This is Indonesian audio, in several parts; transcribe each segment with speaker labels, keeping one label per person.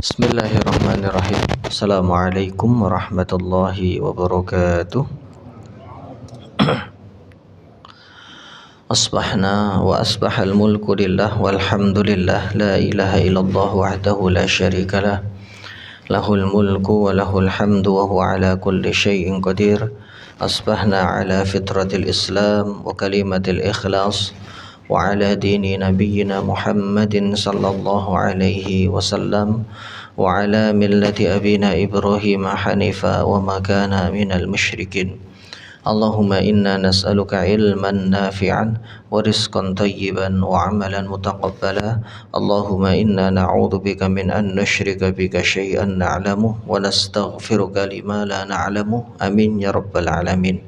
Speaker 1: Bismillahirrahmanirrahim. Assalamualaikum warahmatullahi wabarakatuh. Asbahna wa asbahal mulku lillah walhamdulillah la ilaha illallah wahdahu la syarikalah lahul mulku wa lahul hamdu wa huwa ala kulli syai'in qadir. Asbahna ala fitratil islam wa kalimatil ikhlas wa ala dini nabiyyina Muhammadin sallallahu alaihi wasallam wa ala millati abina Ibrahim hanifa wa ma kana minal musyrikin. Allahumma inna nas'aluka ilman nafi'an wa rizqan tayyiban wa amalan mutaqabbala. Allahumma inna na'udzubika min an nusyrika bika syai'an na'lamu wa nastaghfiruka lima la na'lamu. Amin ya rabbal alamin.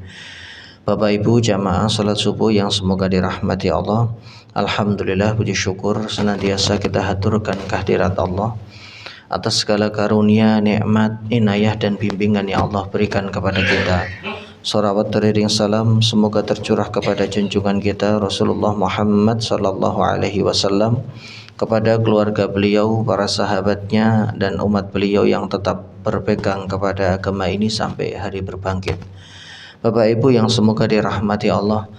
Speaker 1: Bapak Ibu jamaah salat subuh yang semoga dirahmati Allah. Alhamdulillah, puji syukur senantiasa kita haturkan kehadirat Allah atas segala karunia, nikmat, inayah dan bimbingan yang Allah berikan kepada kita. Salawat teriring salam semoga tercurah kepada junjungan kita Rasulullah Muhammad sallallahu alaihi wasallam, kepada keluarga beliau, para sahabatnya dan umat beliau yang tetap berpegang kepada agama ini sampai hari berbangkit. Bapak Ibu yang semoga dirahmati Allah,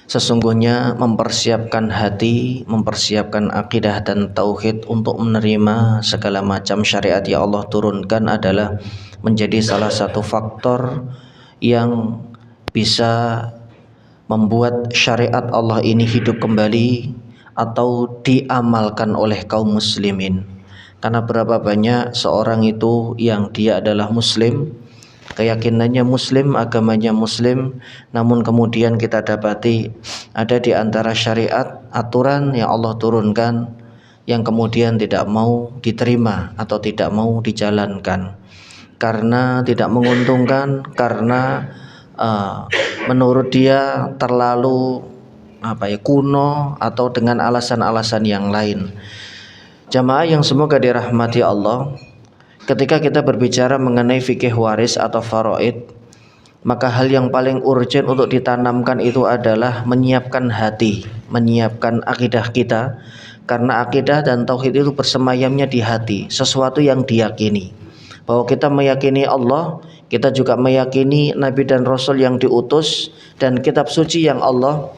Speaker 1: sesungguhnya mempersiapkan hati, mempersiapkan akidah dan tauhid untuk menerima segala macam syariat yang Allah turunkan adalah menjadi salah satu faktor yang bisa membuat syariat Allah ini hidup kembali atau diamalkan oleh kaum muslimin. Karena berapa banyak seorang itu yang dia adalah muslim, keyakinannya muslim, agamanya muslim, namun kemudian kita dapati ada di antara syariat, aturan yang Allah turunkan yang kemudian tidak mau diterima atau tidak mau dijalankan karena tidak menguntungkan, karena menurut dia terlalu kuno atau dengan alasan-alasan yang lain. Jamaah yang semoga dirahmati Allah, ketika kita berbicara mengenai fikih waris atau faraid, maka hal yang paling urgent untuk ditanamkan itu adalah menyiapkan hati, menyiapkan akidah kita. Karena akidah dan tauhid itu bersemayamnya di hati, sesuatu yang diyakini. Bahwa kita meyakini Allah, kita juga meyakini Nabi dan Rasul yang diutus dan kitab suci yang Allah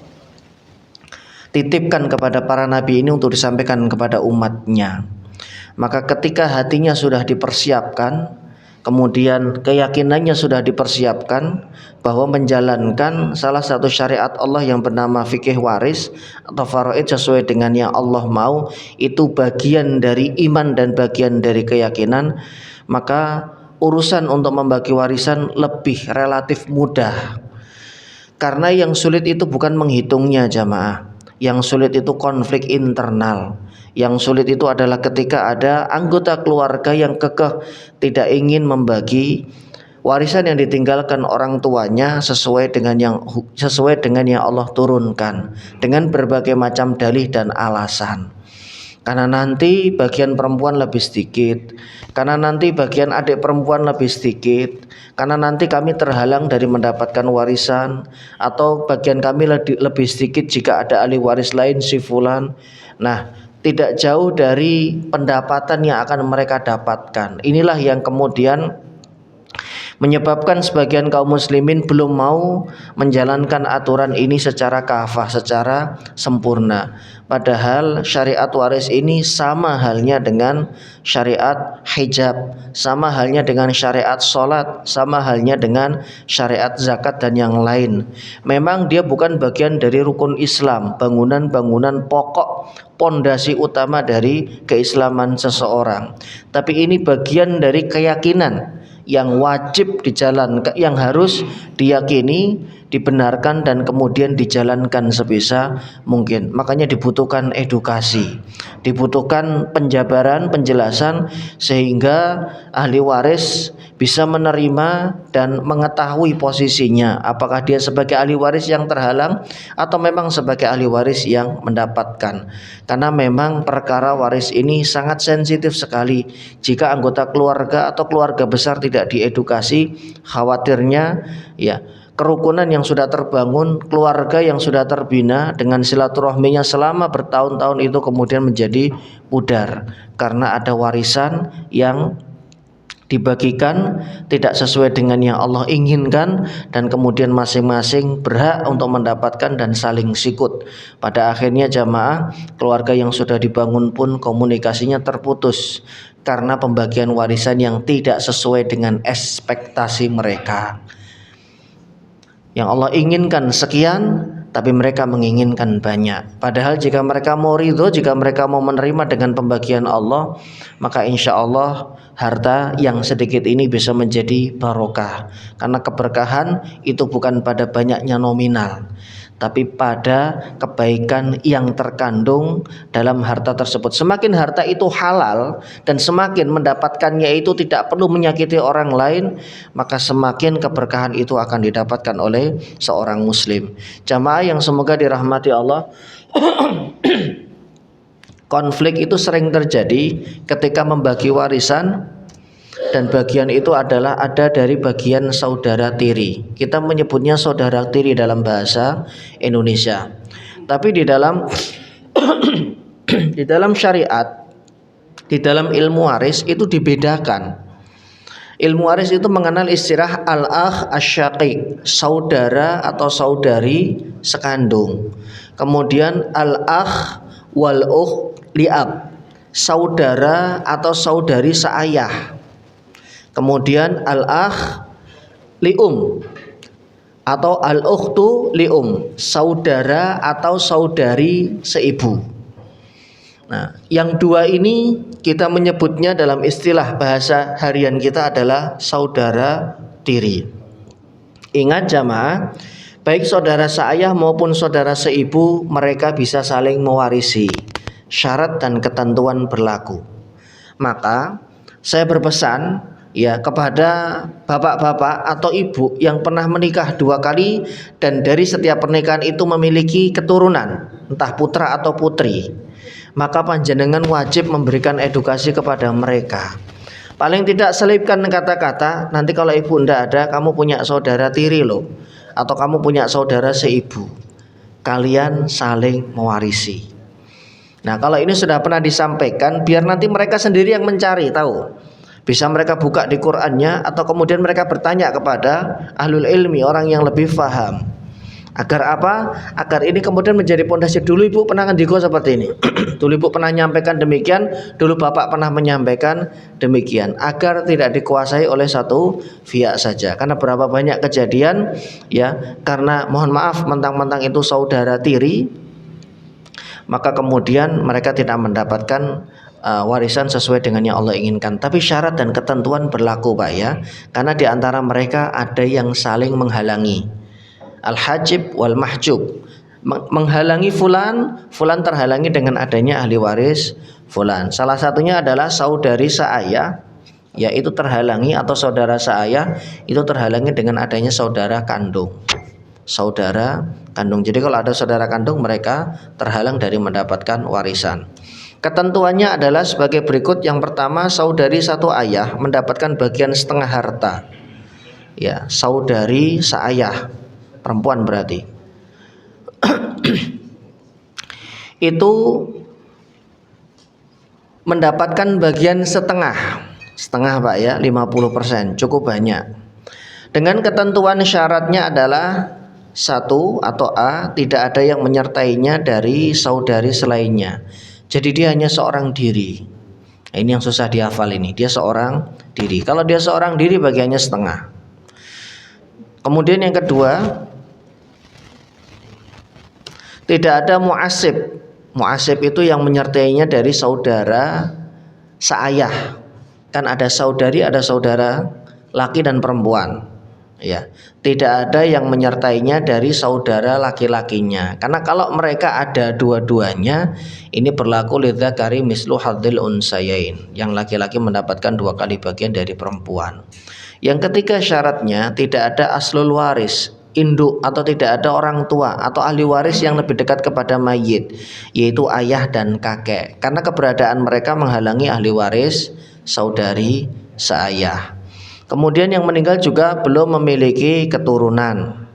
Speaker 1: titipkan kepada para Nabi ini untuk disampaikan kepada umatnya. Maka ketika hatinya sudah dipersiapkan, kemudian keyakinannya sudah dipersiapkan bahwa menjalankan salah satu syariat Allah yang bernama fikih waris atau faraid sesuai dengan yang Allah mau, itu bagian dari iman dan bagian dari keyakinan, maka urusan untuk membagi warisan lebih relatif mudah. Karena yang sulit itu bukan menghitungnya jamaah, yang sulit itu konflik internal. Yang sulit itu adalah ketika ada anggota keluarga yang kekeh tidak ingin membagi warisan yang ditinggalkan orang tuanya sesuai dengan yang Allah turunkan dengan berbagai macam dalih dan alasan. Karena nanti bagian perempuan lebih sedikit, karena nanti bagian adik perempuan lebih sedikit, karena nanti kami terhalang dari mendapatkan warisan, atau bagian kami lebih sedikit jika ada ahli waris lain si fulan. Nah, tidak jauh dari pendapatan yang akan mereka dapatkan. Inilah yang kemudian menyebabkan sebagian kaum muslimin belum mau menjalankan aturan ini secara kafah, secara sempurna. Padahal syariat waris ini sama halnya dengan syariat hijab, sama halnya dengan syariat sholat, sama halnya dengan syariat zakat dan yang lain. Memang dia bukan bagian dari rukun Islam, bangunan-bangunan pokok, pondasi utama dari keislaman seseorang. Tapi ini bagian dari keyakinan yang wajib dijalankan, yang harus diyakini, dibenarkan dan kemudian dijalankan sebisa mungkin. Makanya dibutuhkan edukasi, dibutuhkan penjabaran, penjelasan sehingga ahli waris bisa menerima dan mengetahui posisinya, apakah dia sebagai ahli waris yang terhalang atau memang sebagai ahli waris yang mendapatkan. Karena memang perkara waris ini sangat sensitif sekali. Jika anggota keluarga atau keluarga besar tidak diedukasi, khawatirnya ya kerukunan yang sudah terbangun, keluarga yang sudah terbina dengan silaturahminya selama bertahun-tahun itu kemudian menjadi pudar karena ada warisan yang dibagikan tidak sesuai dengan yang Allah inginkan, dan kemudian masing-masing berhak untuk mendapatkan dan saling sikut. Pada akhirnya jamaah, keluarga yang sudah dibangun pun komunikasinya terputus karena pembagian warisan yang tidak sesuai dengan ekspektasi mereka. Yang Allah inginkan sekian, tapi mereka menginginkan banyak. Padahal jika mereka mau ridho, jika mereka mau menerima dengan pembagian Allah, maka insya Allah harta yang sedikit ini bisa menjadi barokah. Karena keberkahan itu bukan pada banyaknya nominal, tapi pada kebaikan yang terkandung dalam harta tersebut. Semakin harta itu halal dan semakin mendapatkannya itu tidak perlu menyakiti orang lain, maka semakin keberkahan itu akan didapatkan oleh seorang muslim. Jamaah yang semoga dirahmati Allah, konflik itu sering terjadi ketika membagi warisan, dan bagian itu adalah ada dari bagian saudara tiri. Kita menyebutnya saudara tiri dalam bahasa Indonesia. Tapi di dalam di dalam syariat, di dalam ilmu waris itu dibedakan. Ilmu waris itu mengenal istilah al-akh asyaqiq, saudara atau saudari sekandung. Kemudian al-akh wal ukh li'ab, saudara atau saudari seayah. Kemudian al-akh li'um atau al-ukhtu li'um, saudara atau saudari seibu. Nah, yang dua ini kita menyebutnya dalam istilah bahasa harian kita adalah saudara tiri. Ingat jamaah, baik saudara seayah maupun saudara seibu, mereka bisa saling mewarisi. Syarat dan ketentuan berlaku. Maka saya berpesan ya kepada bapak-bapak atau ibu yang pernah menikah 2 kali dan dari setiap pernikahan itu memiliki keturunan, entah putra atau putri, maka panjenengan wajib memberikan edukasi kepada mereka. Paling tidak selipkan kata-kata, nanti kalau ibu ndak ada, kamu punya saudara tiri loh, atau kamu punya saudara seibu, kalian saling mewarisi. Nah, kalau ini sudah pernah disampaikan, biar nanti mereka sendiri yang mencari tahu. Bisa mereka buka di Qur'annya, atau kemudian mereka bertanya kepada ahlul ilmi, orang yang lebih faham. Agar apa? Agar ini kemudian menjadi pondasi. Dulu ibu pernah ngendiko seperti ini. Dulu ibu pernah menyampaikan demikian, dulu bapak pernah menyampaikan demikian, agar tidak dikuasai oleh satu pihak saja. Karena berapa banyak kejadian ya, karena mohon maaf mentang-mentang itu saudara tiri, maka kemudian mereka tidak mendapatkan warisan sesuai dengan yang Allah inginkan. Tapi syarat dan ketentuan berlaku Pak ya, karena di antara mereka ada yang saling menghalangi, al-hajib wal mahjub, menghalangi fulan terhalangi dengan adanya ahli waris fulan. Salah satunya adalah saudari seayah, yaitu terhalangi, atau saudara seayah itu terhalangi dengan adanya saudara kandung. Saudara kandung. Jadi kalau ada saudara kandung, mereka terhalang dari mendapatkan warisan. Ketentuannya adalah sebagai berikut. Yang pertama, saudari satu ayah mendapatkan bagian setengah harta. Ya, saudari seayah, perempuan berarti. Itu mendapatkan bagian setengah Pak ya, 50%, cukup banyak. Dengan ketentuan syaratnya adalah satu atau A, tidak ada yang menyertainya dari saudari selainnya. Jadi dia hanya seorang diri. Nah, ini yang susah dihafal ini. Dia seorang diri. Kalau dia seorang diri bagiannya setengah. Kemudian yang kedua, tidak ada mu'asib. Mu'asib itu yang menyertainya dari saudara seayah. Kan ada saudari, ada saudara laki dan perempuan. Ya, tidak ada yang menyertainya dari saudara laki-lakinya. Karena kalau mereka ada dua-duanya, ini berlaku lidzakari mislu hadzil unsayain. Yang laki-laki mendapatkan 2 kali bagian dari perempuan. Yang ketiga syaratnya tidak ada aslul waris, induk, atau tidak ada orang tua atau ahli waris yang lebih dekat kepada mayit, yaitu ayah dan kakek. Karena keberadaan mereka menghalangi ahli waris saudari seayah. Kemudian yang meninggal juga belum memiliki keturunan.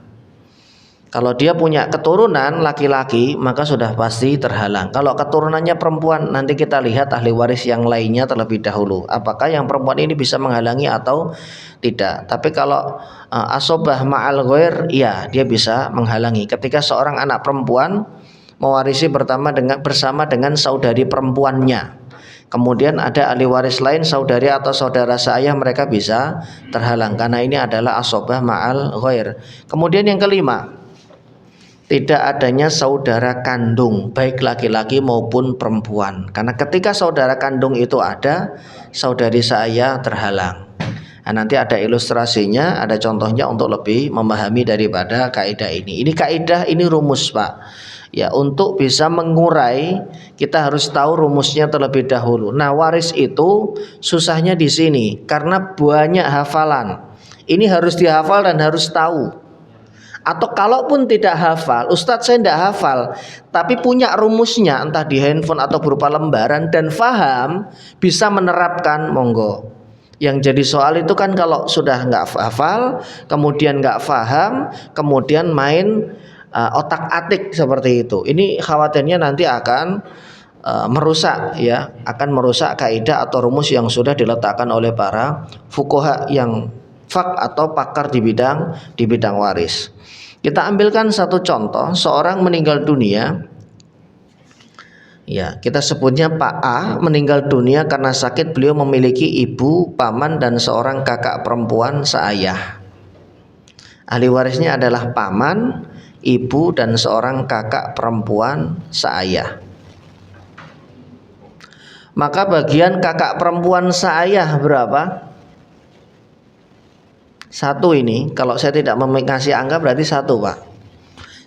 Speaker 1: Kalau dia punya keturunan laki-laki maka sudah pasti terhalang. Kalau keturunannya perempuan, nanti kita lihat ahli waris yang lainnya terlebih dahulu. Apakah yang perempuan ini bisa menghalangi atau tidak. Tapi kalau asobah ma'al ghair, ya dia bisa menghalangi. Ketika seorang anak perempuan mewarisi bersama dengan saudari perempuannya, kemudian ada ahli waris lain, saudari atau saudara seayah, mereka bisa terhalang karena ini adalah asobah ma'al ghair. Kemudian yang kelima, tidak adanya saudara kandung baik laki-laki maupun perempuan, karena ketika saudara kandung itu ada, saudari seayah terhalang. Nah, nanti ada ilustrasinya, ada contohnya untuk lebih memahami daripada kaidah ini. Ini kaidah, ini rumus Pak. Ya, untuk bisa mengurai kita harus tahu rumusnya terlebih dahulu. Nah, waris itu susahnya di sini karena banyak hafalan. Ini harus dihafal dan harus tahu. Atau kalaupun tidak hafal, Ustadz saya tidak hafal, tapi punya rumusnya entah di handphone atau berupa lembaran dan faham, bisa menerapkan, monggo. Yang jadi soal itu kan kalau sudah nggak hafal, kemudian nggak faham, kemudian main otak atik seperti itu. Ini khawatirnya nanti akan merusak, ya, akan merusak kaidah atau rumus yang sudah diletakkan oleh para fuqaha yang atau pakar di bidang waris. Kita ambilkan satu contoh, seorang meninggal dunia, ya kita sebutnya Pak A meninggal dunia karena sakit. Beliau memiliki ibu, paman, dan seorang kakak perempuan seayah. Ahli warisnya adalah paman, ibu, dan seorang kakak perempuan seayah. Maka bagian kakak perempuan seayah berapa? Satu. Ini kalau saya tidak mengasih angka berarti satu Pak.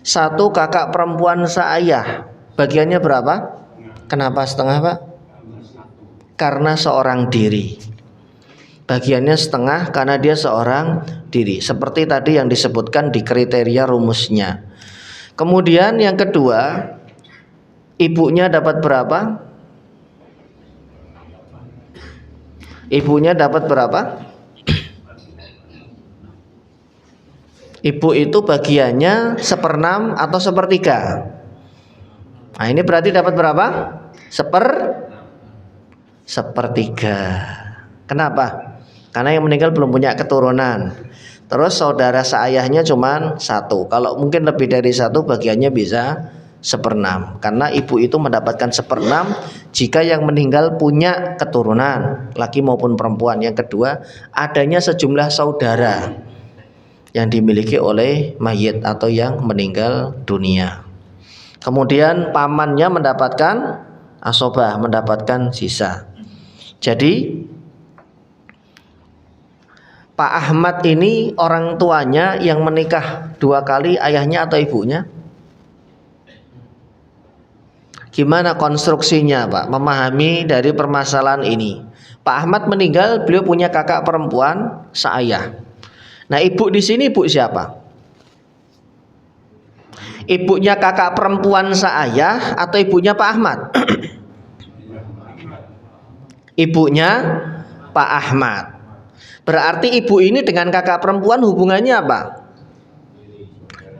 Speaker 1: Satu kakak perempuan seayah, bagiannya berapa? Kenapa setengah Pak? Karena seorang diri. Bagiannya setengah karena dia seorang diri, seperti tadi yang disebutkan di kriteria rumusnya. Kemudian yang kedua, ibunya dapat berapa? Ibunya dapat berapa? Ibu itu bagiannya 1/6 atau 1/3. Nah ini berarti dapat berapa? 1/3. Kenapa? Karena yang meninggal belum punya keturunan. Terus saudara seayahnya cuma satu. Kalau mungkin lebih dari satu, bagiannya bisa 1/6. Karena ibu itu mendapatkan 1/6 jika yang meninggal punya keturunan, laki maupun perempuan. Yang kedua, adanya sejumlah saudara yang dimiliki oleh mayit atau yang meninggal dunia. Kemudian pamannya mendapatkan asobah, mendapatkan sisa. Jadi Pak Ahmad ini orang tuanya yang menikah 2 kali, ayahnya atau ibunya? Gimana konstruksinya Pak, memahami dari permasalahan ini? Pak Ahmad meninggal, beliau punya kakak perempuan seayah. Nah, ibu di sini ibu siapa? Ibunya kakak perempuan seayah atau ibunya Pak Ahmad? Ibunya Pak Ahmad. Berarti ibu ini dengan kakak perempuan hubungannya apa?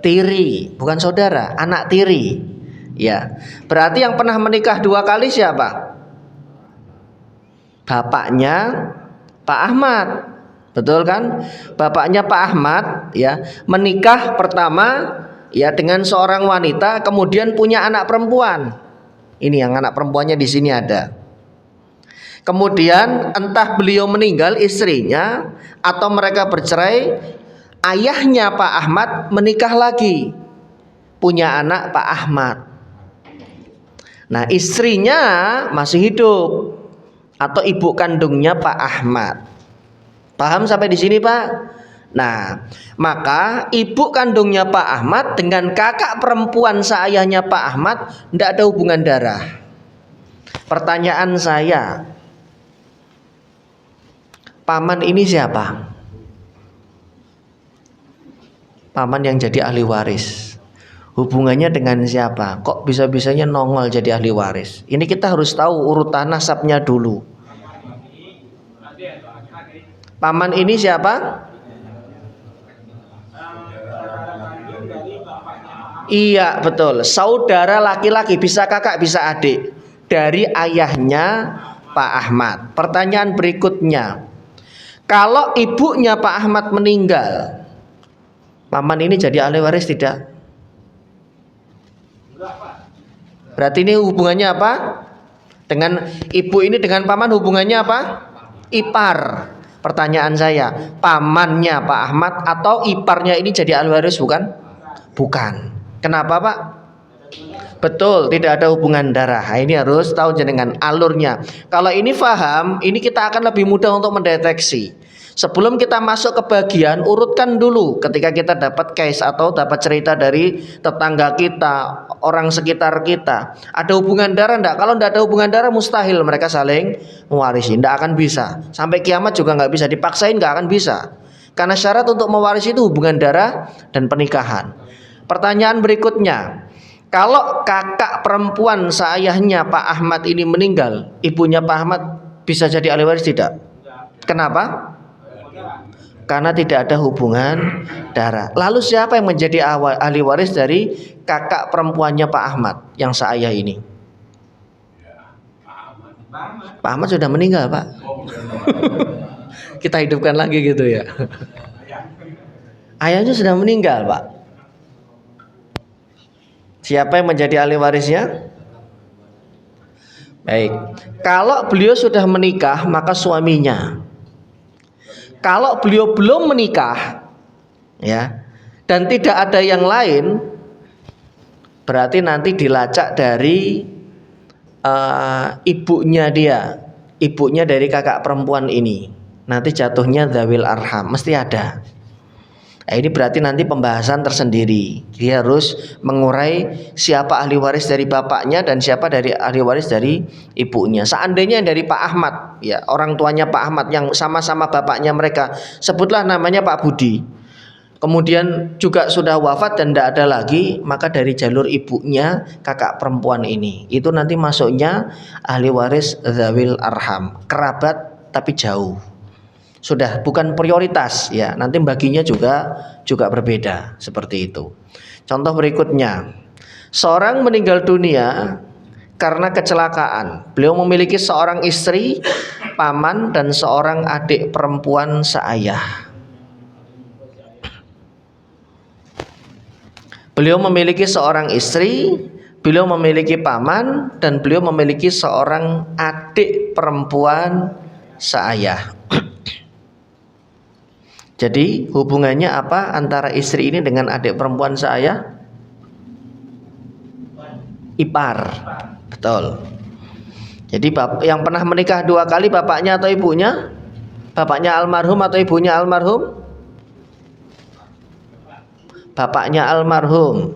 Speaker 1: Tiri, bukan saudara, anak tiri. Ya, berarti yang pernah menikah 2 kali siapa? Bapaknya Pak Ahmad. Betul kan? Bapaknya Pak Ahmad ya menikah pertama ya dengan seorang wanita, kemudian punya anak perempuan. Ini yang anak perempuannya di sini ada. Kemudian entah beliau meninggal istrinya atau mereka bercerai, ayahnya Pak Ahmad menikah lagi, punya anak Pak Ahmad. Nah, istrinya masih hidup atau ibu kandungnya Pak Ahmad. Paham sampai di sini Pak? Nah, maka ibu kandungnya Pak Ahmad dengan kakak perempuan seayahnya Pak Ahmad tidak ada hubungan darah. Pertanyaan saya, paman ini siapa? Paman yang jadi ahli waris. Hubungannya dengan siapa? Kok bisa-bisanya nongol jadi ahli waris? Ini kita harus tahu urutan nasabnya dulu. Paman ini siapa? Iya betul, saudara laki-laki, bisa kakak bisa adik dari ayahnya Pak Ahmad. Pertanyaan berikutnya, kalau ibunya Pak Ahmad meninggal, paman ini jadi ahli waris tidak? Berarti ini hubungannya apa? Dengan ibu ini dengan paman hubungannya apa? Ipar. Pertanyaan saya, pamannya Pak Ahmad atau iparnya ini jadi ahli waris bukan? Bukan. Kenapa Pak? Betul, tidak ada hubungan darah. Nah, ini harus tahu jenengan alurnya. Kalau ini paham, ini kita akan lebih mudah untuk mendeteksi. Sebelum kita masuk ke bagian, urutkan dulu ketika kita dapat case atau dapat cerita dari tetangga kita, orang sekitar kita. Ada hubungan darah enggak? Kalau enggak ada hubungan darah, mustahil mereka saling mewarisi. Enggak akan bisa. Sampai kiamat juga enggak bisa. Dipaksain enggak akan bisa. Karena syarat untuk mewarisi itu hubungan darah dan pernikahan. Pertanyaan berikutnya, kalau kakak perempuan seayahnya Pak Ahmad ini meninggal, ibunya Pak Ahmad bisa jadi ahli waris tidak? Kenapa? Karena tidak ada hubungan darah. Lalu siapa yang menjadi ahli waris dari kakak perempuannya Pak Ahmad yang seayah ini? Pak Ahmad sudah meninggal Pak. Kita hidupkan lagi gitu ya. Ayahnya sudah meninggal Pak. Siapa yang menjadi ahli warisnya? Baik. Kalau beliau sudah menikah, maka suaminya. Kalau beliau belum menikah, ya, dan tidak ada yang lain, berarti nanti dilacak dari ibunya dia, ibunya dari kakak perempuan ini. Nanti jatuhnya dzawil arham, mesti ada. Nah, ini berarti nanti pembahasan tersendiri. Dia harus mengurai siapa ahli waris dari bapaknya dan siapa dari ahli waris dari ibunya. Seandainya dari Pak Ahmad, ya orang tuanya Pak Ahmad yang sama-sama bapaknya mereka, sebutlah namanya Pak Budi. Kemudian juga sudah wafat dan tidak ada lagi, maka dari jalur ibunya kakak perempuan ini, itu nanti masuknya ahli waris dzawil arham, kerabat tapi jauh. Sudah bukan prioritas ya, nanti baginya juga berbeda seperti itu. Contoh berikutnya, seorang meninggal dunia karena kecelakaan. Beliau memiliki seorang istri, paman dan seorang adik perempuan seayah. Beliau memiliki seorang istri, beliau memiliki paman dan beliau memiliki seorang adik perempuan seayah. Jadi hubungannya apa antara istri ini dengan adik perempuan seayah? Ipar. Betul. Jadi yang pernah menikah 2 kali bapaknya atau ibunya? Bapaknya almarhum atau ibunya almarhum? Bapaknya almarhum.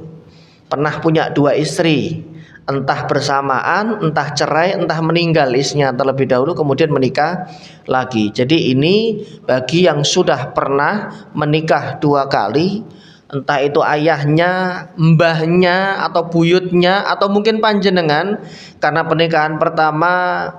Speaker 1: Pernah punya 2 istri, entah bersamaan, entah cerai, entah meninggal istrinya terlebih dahulu kemudian menikah lagi. Jadi ini bagi yang sudah pernah menikah 2 kali, entah itu ayahnya, mbahnya atau buyutnya atau mungkin panjenengan, karena pernikahan pertama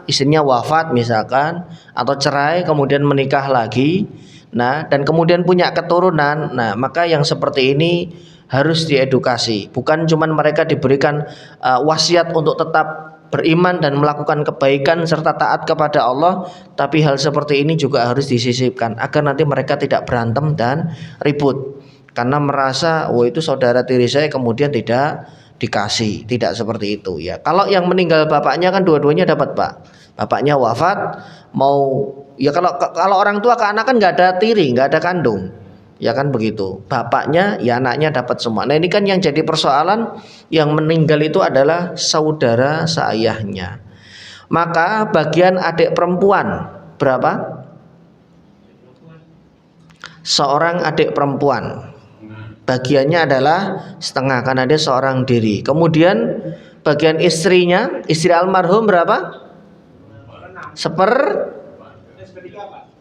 Speaker 1: istrinya wafat misalkan atau cerai kemudian menikah lagi. Nah, dan kemudian punya keturunan. Nah, maka yang seperti ini harus diedukasi. Bukan cuma mereka diberikan wasiat untuk tetap beriman dan melakukan kebaikan serta taat kepada Allah, tapi hal seperti ini juga harus disisipkan agar nanti mereka tidak berantem dan ribut karena merasa itu saudara tiri saya kemudian tidak dikasih. Tidak seperti itu ya. Kalau yang meninggal bapaknya kan dua-duanya dapat Pak. Bapaknya wafat, mau ya kalau orang tua ke anak kan nggak ada tiri, nggak ada kandung. Ya kan begitu. Bapaknya ya anaknya dapat semua. Nah, ini kan yang jadi persoalan, yang meninggal itu adalah saudara seayahnya. Maka bagian adik perempuan berapa? Seorang adik perempuan. Bagiannya adalah setengah karena dia seorang diri. Kemudian bagian istrinya, istri almarhum berapa?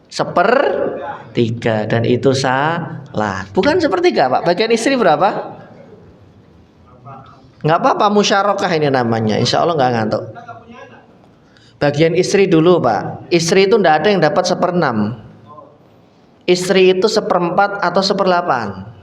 Speaker 1: Sepertiga, dan itu salah. Bukan sepertiga Pak. Bagian istri berapa? Nggak apa-apa, musyarakah ini namanya. Insya Allah nggak ngantuk. Bagian istri dulu Pak. Istri itu nggak ada yang dapat 1/6. Istri itu 1/4 atau 1/8.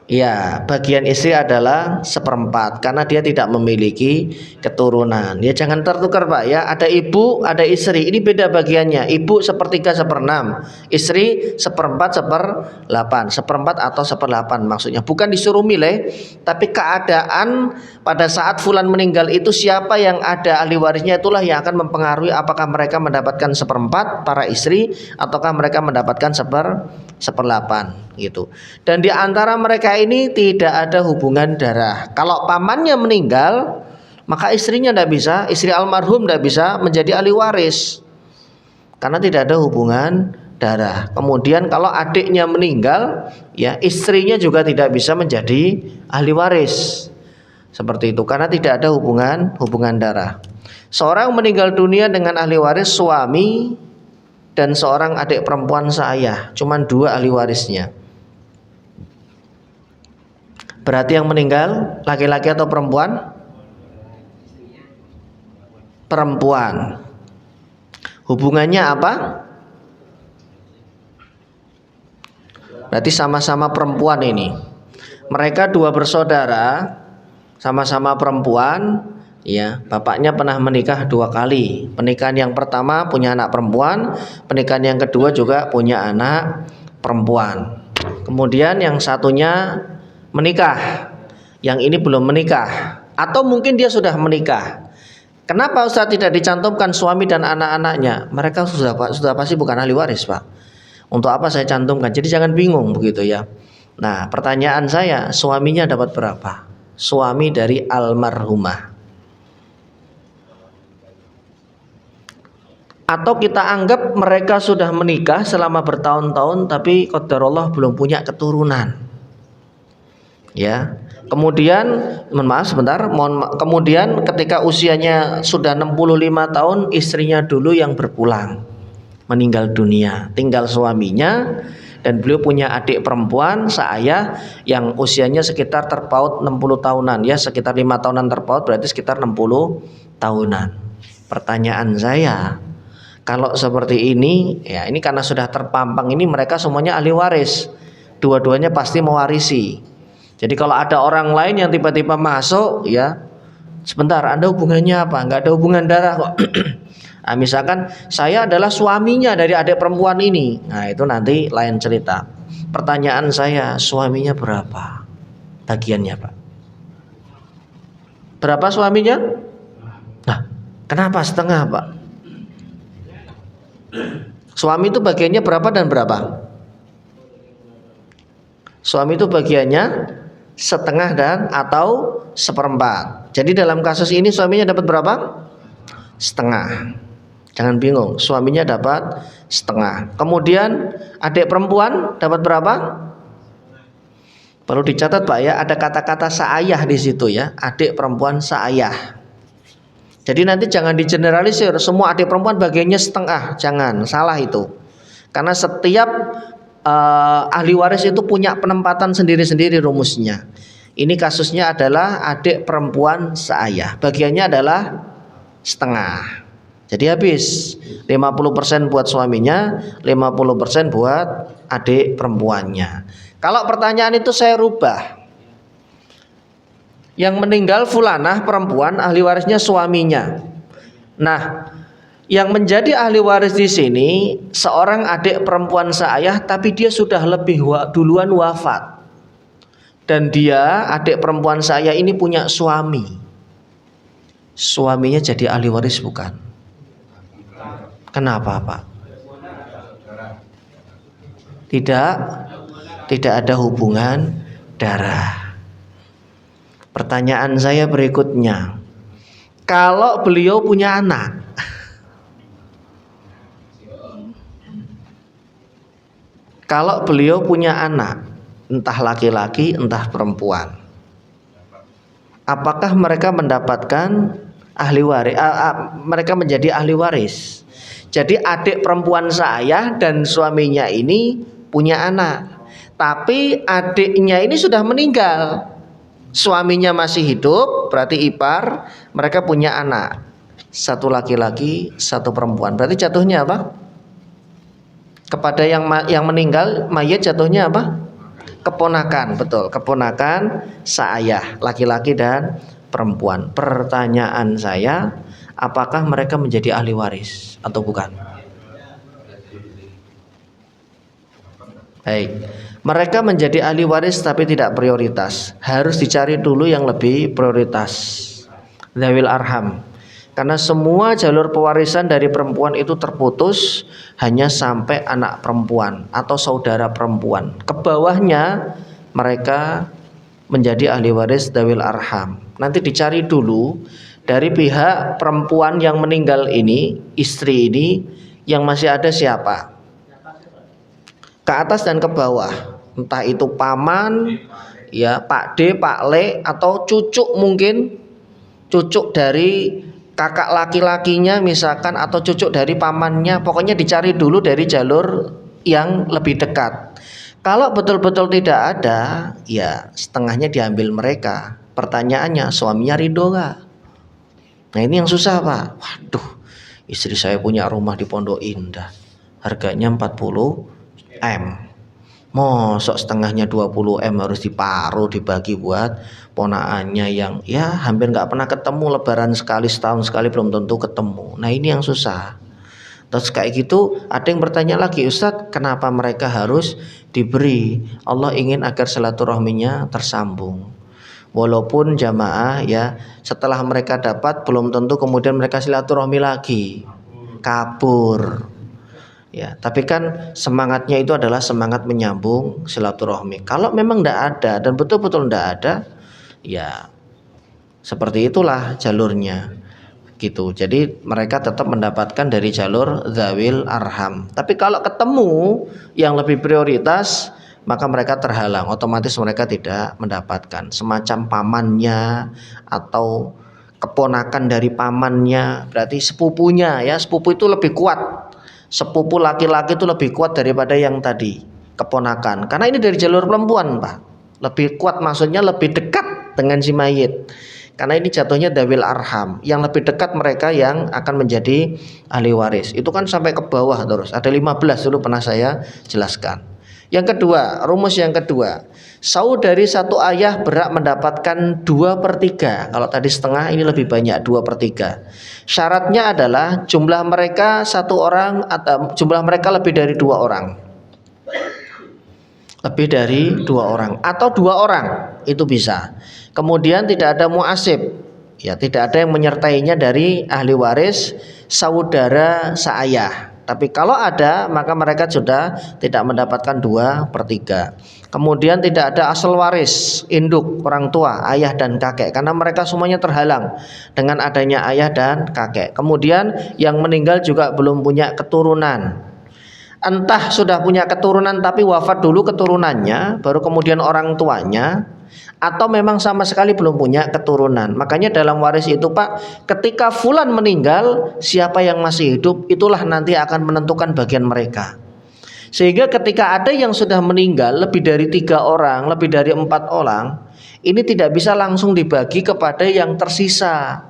Speaker 1: Ya, bagian istri adalah seperempat karena dia tidak memiliki keturunan. Ya jangan tertukar Pak ya. Ada ibu, ada istri. Ini beda bagiannya. Ibu sepertiga seperenam, istri seperempat seperdelapan, seperempat atau seperdelapan maksudnya. Bukan disuruh milih, tapi keadaan pada saat fulan meninggal itu siapa yang ada ahli warisnya itulah yang akan mempengaruhi apakah mereka mendapatkan seperempat para istri ataukah mereka mendapatkan seperdelapan gitu. Dan di antara mereka ini tidak ada hubungan darah. Kalau pamannya meninggal, maka istrinya tidak bisa, istri almarhum tidak bisa menjadi ahli waris karena tidak ada hubungan darah. Kemudian kalau adiknya meninggal, ya istrinya juga tidak bisa menjadi ahli waris. Seperti itu karena tidak ada hubungan darah. Seorang meninggal dunia dengan ahli waris suami dan seorang adik perempuan seayah, cuman dua ahli warisnya. Berarti yang meninggal laki-laki atau perempuan? Perempuan. Hubungannya apa? Berarti sama-sama perempuan ini. Mereka dua bersaudara, sama-sama perempuan. Ya, bapaknya pernah menikah 2 kali. Pernikahan yang pertama punya anak perempuan, pernikahan yang kedua juga punya anak perempuan. Kemudian yang satunya menikah, yang ini belum menikah, atau mungkin dia sudah menikah. Kenapa Ustaz tidak dicantumkan suami dan anak-anaknya? Mereka sudah pasti bukan ahli waris Pak. Untuk apa saya cantumkan? Jadi jangan bingung begitu ya. Nah pertanyaan saya, suaminya dapat berapa? Suami dari almarhumah. Atau kita anggap mereka sudah menikah selama bertahun-tahun tapi qadarullah belum punya keturunan. Ya. Kemudian kemudian ketika usianya sudah 65 tahun istrinya dulu yang berpulang meninggal dunia, tinggal suaminya dan beliau punya adik perempuan seayah yang usianya sekitar terpaut 60 tahunan ya, sekitar 5 tahunan terpaut berarti sekitar 60 tahunan. Pertanyaan saya, kalau seperti ini, ya ini karena sudah terpampang ini mereka semuanya ahli waris. Dua-duanya pasti mewarisi. Jadi kalau ada orang lain yang tiba-tiba masuk, ya sebentar, Anda hubungannya apa? Enggak ada hubungan darah kok. Nah, misalkan saya adalah suaminya dari adik perempuan ini. Nah itu nanti lain cerita. Pertanyaan saya, suaminya berapa bagiannya Pak? Berapa suaminya? Nah kenapa setengah Pak? Suami itu bagiannya berapa dan berapa? Suami itu bagiannya setengah dan atau seperempat. Jadi dalam kasus ini suaminya dapat berapa? Setengah. Jangan bingung, suaminya dapat setengah. Kemudian adik perempuan dapat berapa? Perlu dicatat Pak ya, ada kata-kata seayah di situ ya, adik perempuan seayah. Jadi nanti jangan digeneralisir semua adik perempuan bagiannya setengah, jangan, salah itu. Karena setiap ahli waris itu punya penempatan sendiri-sendiri rumusnya. Ini kasusnya adalah adik perempuan seayah, bagiannya adalah setengah. Jadi habis 50% buat suaminya, 50% buat adik perempuannya. Kalau pertanyaan itu saya rubah, yang meninggal fulanah perempuan, ahli warisnya suaminya. Nah, yang menjadi ahli waris di sini seorang adik perempuan seayah, tapi dia sudah lebih duluan wafat. Dan dia adik perempuan seayah ini punya suami. Suaminya jadi ahli waris bukan? Kenapa Pak? Tidak ada hubungan darah. Pertanyaan saya berikutnya, kalau beliau punya anak, entah laki-laki entah perempuan, apakah mereka mendapatkan ahli waris? Mereka menjadi ahli waris. Jadi adik perempuan saya dan suaminya ini punya anak, tapi adiknya ini sudah meninggal. Suaminya masih hidup, berarti ipar, mereka punya anak, satu laki-laki, satu perempuan. Berarti jatuhnya apa? Kepada yang meninggal, mayit jatuhnya apa? Keponakan, betul, keponakan seayah, laki-laki dan perempuan. Pertanyaan saya, apakah mereka menjadi ahli waris atau bukan? Baik, mereka menjadi ahli waris tapi tidak prioritas. Harus dicari dulu yang lebih prioritas. Dzawil arham. Karena semua jalur pewarisan dari perempuan itu terputus hanya sampai anak perempuan atau saudara perempuan. Ke bawahnya mereka menjadi ahli waris dzawil arham. Nanti dicari dulu dari pihak perempuan yang meninggal ini, istri ini, yang masih ada siapa? Ke atas dan ke bawah. Entah itu paman, ya Pak D, Pak Le, atau cucu mungkin, cucu dari kakak laki-lakinya misalkan, atau cucu dari pamannya. Pokoknya dicari dulu dari jalur yang lebih dekat. Kalau betul-betul tidak ada, ya setengahnya diambil mereka. Pertanyaannya, suaminya ridho gak? Nah ini yang susah Pak. Waduh, istri saya punya rumah di Pondok Indah, harganya 40 M. Mosok setengahnya 20 M harus diparuh, dibagi buat ponaannya yang ya hampir nggak pernah ketemu, lebaran sekali, setahun sekali belum tentu ketemu. Nah ini yang susah. Terus kayak gitu ada yang bertanya lagi, Ustadz kenapa mereka harus diberi? Allah ingin agar silaturahminya tersambung. Walaupun jamaah ya setelah mereka dapat belum tentu kemudian mereka silaturahmi lagi, kabur. Ya, tapi kan semangatnya itu adalah semangat menyambung silaturahmi. Kalau memang tidak ada dan betul-betul tidak ada, ya seperti itulah jalurnya, gitu. Jadi mereka tetap mendapatkan dari jalur dzawil arham. Tapi kalau ketemu yang lebih prioritas, maka mereka terhalang. Otomatis mereka tidak mendapatkan. Semacam pamannya atau keponakan dari pamannya, berarti sepupunya ya. Sepupu itu lebih kuat. Sepupu laki-laki itu lebih kuat daripada yang tadi keponakan, karena ini dari jalur perempuan Pak, lebih kuat, maksudnya lebih dekat dengan si mayit, karena ini jatuhnya dzawil arham, yang lebih dekat mereka yang akan menjadi ahli waris. Itu kan sampai ke bawah terus, ada 15 dulu pernah saya jelaskan. Yang kedua, rumus yang kedua, saudari satu ayah berhak mendapatkan 2/3. Kalau tadi setengah, ini lebih banyak, 2/3. Syaratnya adalah jumlah mereka satu orang atau jumlah mereka lebih dari 2 orang. Lebih dari 2 orang atau 2 orang itu bisa. Kemudian tidak ada muasib, ya tidak ada yang menyertainya dari ahli waris saudara seayah. Tapi kalau ada maka mereka sudah tidak mendapatkan 2/3. Kemudian tidak ada asal waris, induk, orang tua, ayah dan kakek, karena mereka semuanya terhalang dengan adanya ayah dan kakek. Kemudian yang meninggal juga belum punya keturunan. Entah sudah punya keturunan tapi wafat dulu keturunannya, baru kemudian orang tuanya, atau memang sama sekali belum punya keturunan. Makanya dalam waris itu Pak, ketika fulan meninggal, siapa yang masih hidup itulah nanti akan menentukan bagian mereka. Sehingga ketika ada yang sudah meninggal lebih dari 3 orang, lebih dari 4 orang, ini tidak bisa langsung dibagi kepada yang tersisa.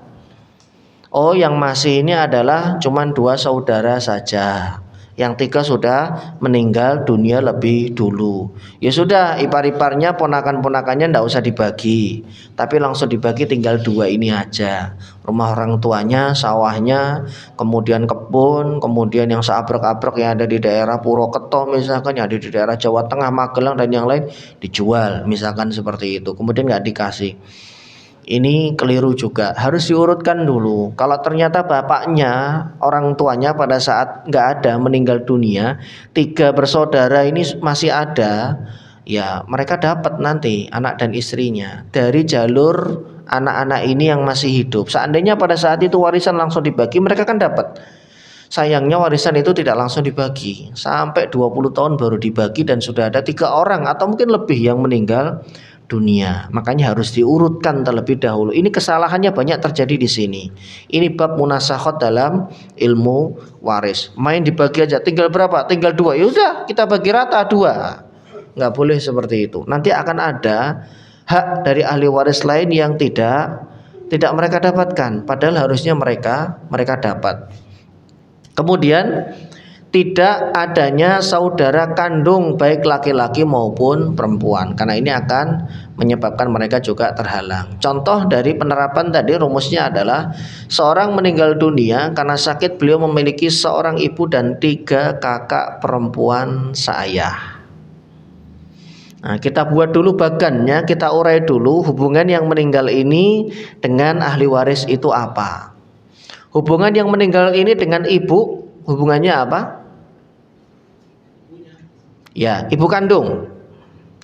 Speaker 1: Oh yang masih ini adalah cuman 2 saudara saja, yang 3 sudah meninggal dunia lebih dulu. Ya sudah, ipar-iparnya, ponakan-ponakannya tidak usah dibagi, tapi langsung dibagi tinggal 2 ini aja. Rumah orang tuanya, sawahnya, kemudian kebun, kemudian yang seabrek-abrek yang ada di daerah Purwokerto misalkan, yang ada di daerah Jawa Tengah, Magelang dan yang lain dijual misalkan seperti itu. Kemudian nggak dikasih. Ini keliru juga, harus diurutkan dulu. Kalau ternyata bapaknya, orang tuanya pada saat nggak ada, meninggal dunia, 3 bersaudara ini masih ada, ya mereka dapat nanti anak dan istrinya dari jalur anak-anak ini yang masih hidup. Seandainya pada saat itu warisan langsung dibagi, mereka kan dapat. Sayangnya warisan itu tidak langsung dibagi, sampai 20 tahun baru dibagi dan sudah ada 3 orang atau mungkin lebih yang meninggal dunia. Makanya harus diurutkan terlebih dahulu. Ini kesalahannya banyak terjadi di sini. Ini bab munasakhat dalam ilmu waris. Main dibagi aja, tinggal berapa? Tinggal 2. Ya udah, kita bagi rata 2. Nggak boleh seperti itu. Nanti akan ada hak dari ahli waris lain yang tidak mereka dapatkan, padahal harusnya mereka dapat. Kemudian tidak adanya saudara kandung baik laki-laki maupun perempuan, karena ini akan menyebabkan mereka juga terhalang. Contoh dari penerapan tadi rumusnya adalah seorang meninggal dunia karena sakit, beliau memiliki seorang ibu dan 3 kakak perempuan seayah. Nah, kita buat dulu bagannya, kita urai dulu hubungan yang meninggal ini dengan ahli waris itu apa. Hubungan yang meninggal ini dengan ibu, hubungannya apa? Ya, ibu kandung.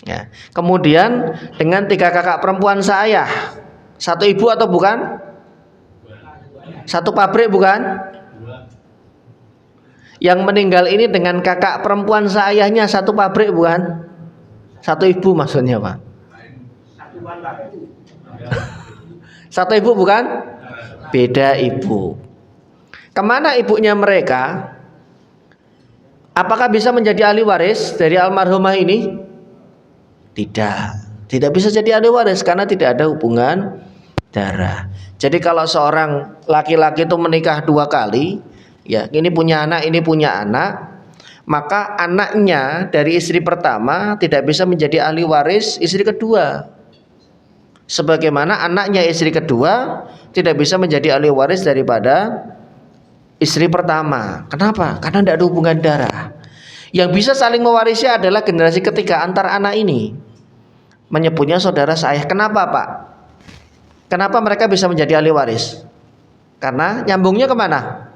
Speaker 1: Ya. Kemudian dengan 3 kakak perempuan seayah, satu ibu atau bukan? Satu pabrik bukan? Yang meninggal ini dengan kakak perempuan seayahnya satu pabrik bukan? Satu ibu maksudnya Pak? Satu ibu bukan? Beda ibu. Kemana ibunya mereka? Apakah bisa menjadi ahli waris dari almarhumah ini? Tidak. Tidak bisa jadi ahli waris karena tidak ada hubungan darah. Jadi kalau seorang laki-laki itu menikah 2 kali, ya, ini punya anak, maka anaknya dari istri pertama tidak bisa menjadi ahli waris istri kedua. Sebagaimana anaknya istri kedua tidak bisa menjadi ahli waris daripada istri pertama. Kenapa? Karena tidak ada hubungan darah. Yang bisa saling mewarisi adalah generasi ketiga antar anak ini. Menyebutnya saudara seayah. Kenapa Pak? Kenapa mereka bisa menjadi ahli waris? Karena nyambungnya kemana?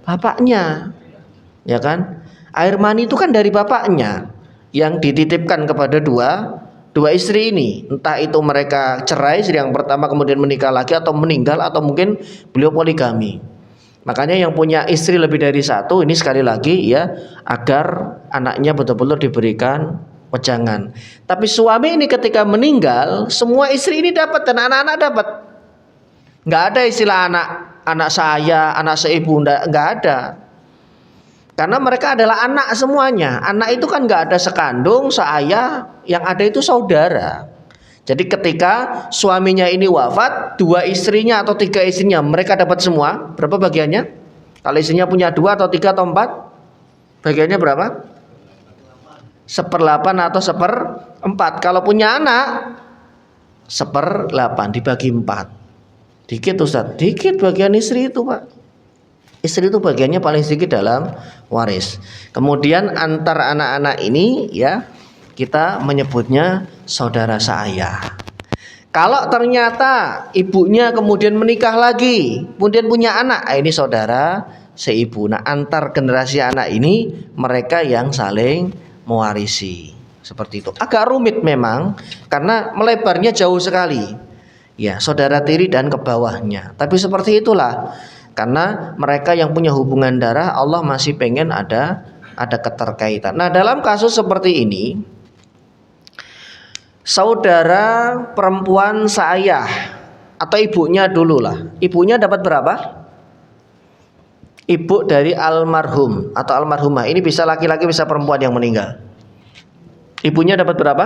Speaker 1: Bapaknya. Ya kan? Air mani itu kan dari bapaknya yang dititipkan kepada dua istri ini. Entah itu mereka cerai, istri yang pertama kemudian menikah lagi, atau meninggal, atau mungkin beliau poligami. Makanya yang punya istri lebih dari satu ini sekali lagi ya, agar anaknya betul-betul diberikan wejangan. Tapi suami ini ketika meninggal, semua istri ini dapat dan anak-anak dapat. Nggak ada istilah anak saya, anak seibu, nggak ada. Karena mereka adalah anak semuanya. Anak itu kan nggak ada sekandung, seayah, yang ada itu saudara. Jadi ketika suaminya ini wafat, 2 istrinya atau 3 istrinya mereka dapat semua. Berapa bagiannya? Kalau istrinya punya 2 atau 3 atau 4, bagiannya berapa? 1/8 atau 1/4. Kalau punya anak 1/8 dibagi 4. Dikit Ustaz, dikit bagian istri itu Pak. Istri itu bagiannya paling sedikit dalam waris. Kemudian antar anak-anak ini ya, kita menyebutnya saudara seayah. Kalau ternyata ibunya kemudian menikah lagi, kemudian punya anak, ini saudara seibu. Nah, antar generasi anak ini mereka yang saling mewarisi. Seperti itu. Agak rumit memang karena melebarnya jauh sekali. Ya, saudara tiri dan ke bawahnya. Tapi seperti itulah. Karena mereka yang punya hubungan darah, Allah masih pengen ada keterkaitan. Nah, dalam kasus seperti ini, saudara perempuan seayah atau ibunya dulu lah. Ibunya dapat berapa? Ibu dari almarhum atau almarhumah. Ini bisa laki-laki bisa perempuan yang meninggal. Ibunya dapat berapa?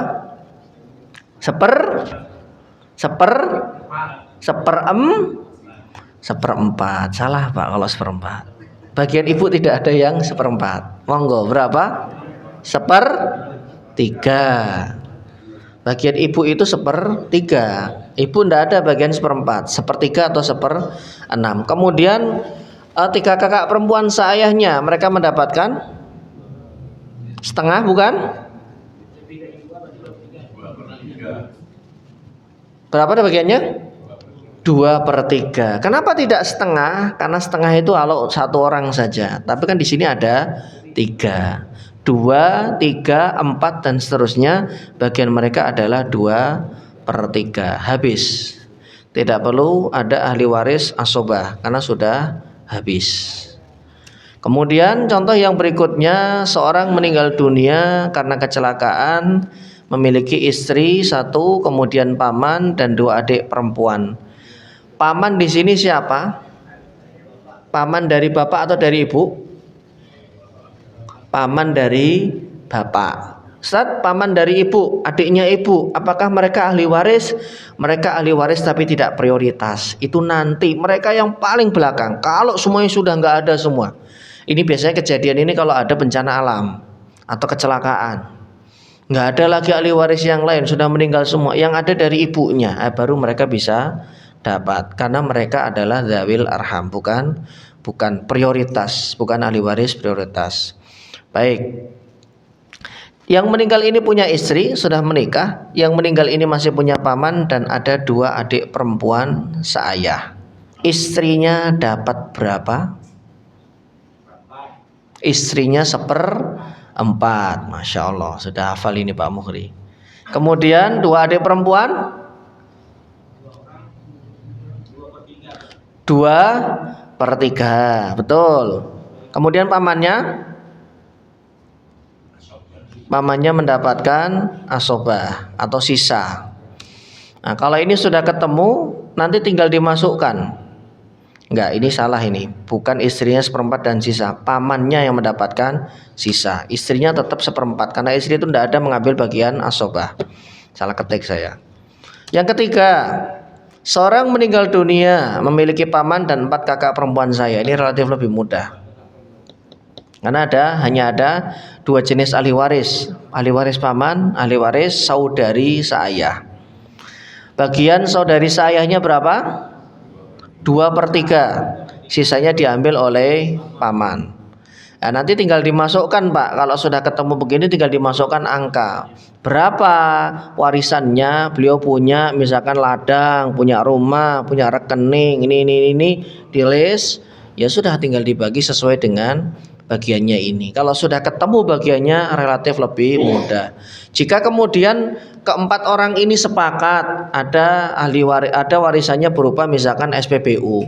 Speaker 1: 1/4. Salah Pak kalau 1/4. Bagian ibu tidak ada yang 1/4. Monggo berapa? 1/3. Bagian ibu itu 1/3. Ibu tidak ada bagian 1/4, 1/3 atau 1/6. Kemudian 3 kakak perempuan seayahnya mereka mendapatkan setengah bukan? Berapa ada bagiannya? 2/3. Kenapa tidak setengah? Karena setengah itu kalau 1 orang saja. Tapi kan di sini ada 3. 2, 3, 4 dan seterusnya. Bagian mereka adalah 2/3. Habis. Tidak perlu ada ahli waris asobah karena sudah habis. Kemudian contoh yang berikutnya, seorang meninggal dunia karena kecelakaan, memiliki istri 1, kemudian paman dan 2 adik perempuan. Paman di sini siapa? Paman dari bapak atau dari ibu? Paman dari bapak. Ustaz, paman dari ibu, adiknya ibu, apakah mereka ahli waris? Mereka ahli waris tapi tidak prioritas. Itu nanti mereka yang paling belakang. Kalau semuanya sudah nggak ada semua, Ini biasanya kejadian ini kalau ada bencana alam atau kecelakaan. Nggak ada lagi ahli waris yang lain, sudah meninggal semua. Yang ada dari ibunya, baru mereka bisa dapat. Karena mereka adalah dzawil arham, bukan prioritas, bukan ahli waris prioritas. Baik. Yang meninggal ini punya istri, sudah menikah. Yang meninggal ini masih punya paman dan ada 2 adik perempuan seayah. Istrinya dapat berapa? Istrinya 1/4. Masya Allah, sudah hafal ini Pak Muhri. Kemudian 2 adik perempuan 2/3. Betul. Kemudian pamannya mendapatkan asobah atau sisa. Nah, kalau ini sudah ketemu, nanti tinggal dimasukkan. Enggak, ini salah ini. Bukan istrinya 1/4 dan sisa. Pamannya yang mendapatkan sisa. Istrinya tetap 1/4 karena istri itu tidak ada mengambil bagian asobah. Salah ketik saya. Yang ketiga, seorang meninggal dunia memiliki paman dan 4 kakak perempuan saya. Ini relatif lebih mudah. Karena hanya ada 2 jenis ahli waris paman, ahli waris saudari seayah. Bagian saudari seayahnya berapa? 2/3. Sisanya diambil oleh paman. Nah, nanti tinggal dimasukkan Pak. Kalau sudah ketemu begini tinggal dimasukkan angka. Berapa warisannya? Beliau punya misalkan ladang, punya rumah, punya rekening, ini di list. Ya sudah, tinggal dibagi sesuai dengan bagiannya ini. Kalau sudah ketemu bagiannya relatif lebih mudah. Jika kemudian keempat orang ini sepakat ada warisannya berupa misalkan SPBU.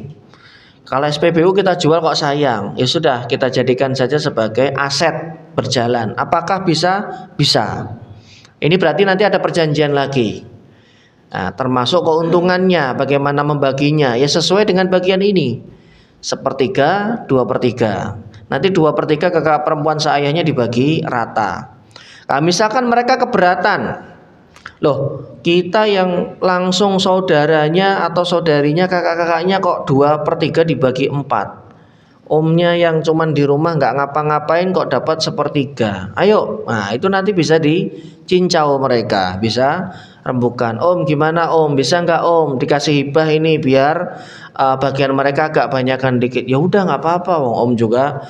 Speaker 1: Kalau SPBU kita jual kok sayang, ya sudah kita jadikan saja sebagai aset berjalan. Apakah bisa? Bisa. Ini berarti nanti ada perjanjian lagi. Nah, termasuk keuntungannya, bagaimana membaginya, ya sesuai dengan bagian ini. 1/3, 2/3. Nanti 2/3 kakak perempuan seayahnya dibagi rata. Nah, misalkan mereka keberatan, loh kita yang langsung saudaranya atau saudarinya kakak-kakaknya kok 2/3 dibagi 4. Omnya yang cuman di rumah nggak ngapa-ngapain kok dapat 1/3. Ayo, nah itu nanti bisa dicincau mereka, bisa rembukan. Om gimana Om, bisa nggak Om dikasih hibah ini biar bagian mereka agak banyakan dikit. Ya udah nggak apa-apa, Om juga